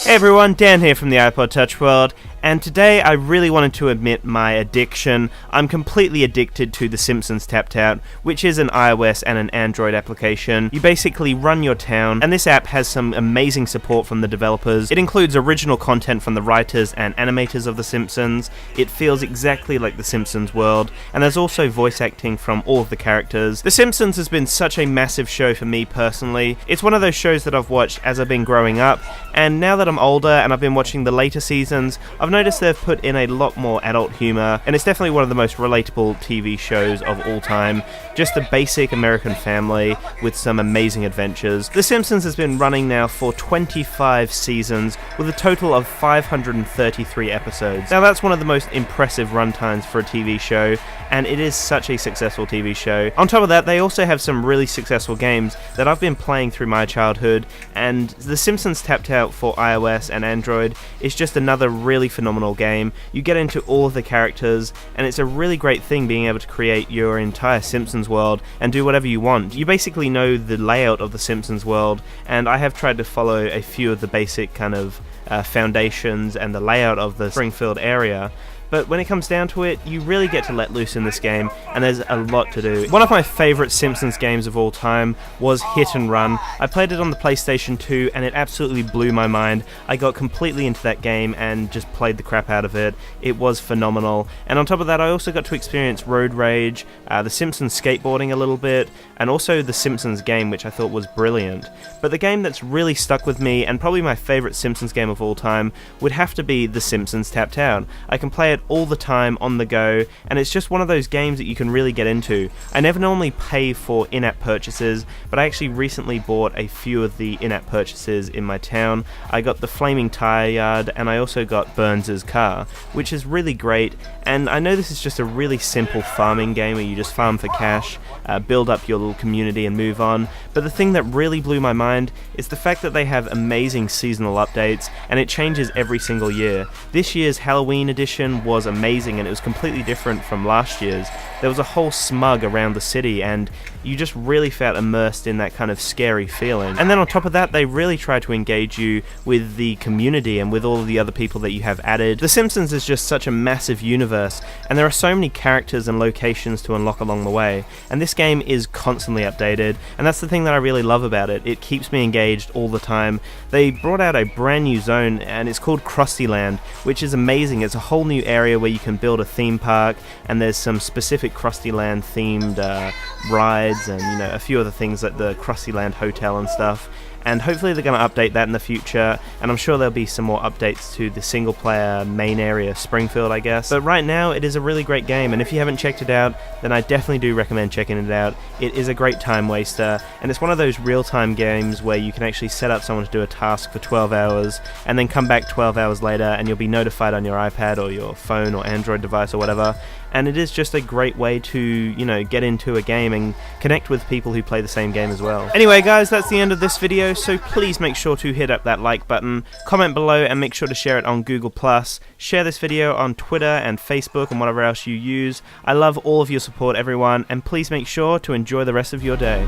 Hey everyone, Dan here from the iPod Touch world, and today I really wanted to admit my addiction. I'm completely addicted to the Simpsons Tapped Out, which is an iOS and an Android application. You basically run your town, and this app has some amazing support from the developers. It includes original content from the writers and animators of The Simpsons. It feels exactly like the Simpsons world, and there's also voice acting from all of the characters. The Simpsons has been such a massive show for me personally. It's one of those shows that I've watched as I've been growing up, and now that I'm older and I've been watching the later seasons, I've noticed they've put in a lot more adult humor, and it's definitely one of the most relatable TV shows of all time. Just a basic American family with some amazing adventures. The Simpsons has been running now for 25 seasons with a total of 533 episodes. Now that's one of the most impressive runtimes for a TV show, and it is such a successful TV show. On top of that, they also have some really successful games that I've been playing through my childhood, and The Simpsons Tapped Out for iOS and Android is just another really phenomenal game. You get into all of the characters, and it's a really great thing being able to create your entire Simpsons world and do whatever you want. You basically know the layout of the Simpsons world, and I have tried to follow a few of the basic kind of foundations and the layout of the Springfield area. But when it comes down to it, you really get to let loose in this game, and there's a lot to do. One of my favourite Simpsons games of all time was Hit and Run. I played it on the PlayStation 2, and it absolutely blew my mind. I got completely into that game and just played the crap out of it. It was phenomenal. And on top of that, I also got to experience Road Rage, the Simpsons skateboarding a little bit, and also the Simpsons game, which I thought was brilliant. But the game that's really stuck with me, and probably my favourite Simpsons game of all time, would have to be The Simpsons Tapped Out. I can play it all the time on the go, and it's just one of those games that you can really get into. I never normally pay for in-app purchases, but I actually recently bought a few of the in-app purchases in my town. I got the Flaming Tire Yard, and I also got Burns' car, which is really great. And I know this is just a really simple farming game where you just farm for cash, build up your little community and move on, but the thing that really blew my mind is the fact that they have amazing seasonal updates, and it changes every single year. This year's Halloween edition was amazing, and it was completely different from last year's. There was a whole smug around the city, and you just really felt immersed in that kind of scary feeling. And then on top of that, they really try to engage you with the community and with all of the other people that you have added. The Simpsons is just such a massive universe, and there are so many characters and locations to unlock along the way, and this game is constantly updated, and that's the thing that I really love about it. It keeps me engaged all the time. They brought out a brand new zone, and it's called Crusty Land, which is amazing. It's a whole new area where you can build a theme park, and there's some specific Crusty Land themed rides, and a few other things like the Crusty Land Hotel and stuff. And hopefully they're going to update that in the future, and I'm sure there'll be some more updates to the single player main area, Springfield, I guess. But right now, it is a really great game, and if you haven't checked it out, then I definitely do recommend checking it out. It is a great time waster, and it's one of those real-time games where you can actually set up someone to do a task for 12 hours, and then come back 12 hours later, and you'll be notified on your iPad or your phone or Android device or whatever. And it is just a great way to, get into a game and connect with people who play the same game as well. Anyway guys, that's the end of this video, so please make sure to hit up that like button, comment below, and make sure to share it on Google+. Share this video on Twitter and Facebook and whatever else you use. I love all of your support, everyone, and please make sure to enjoy the rest of your day.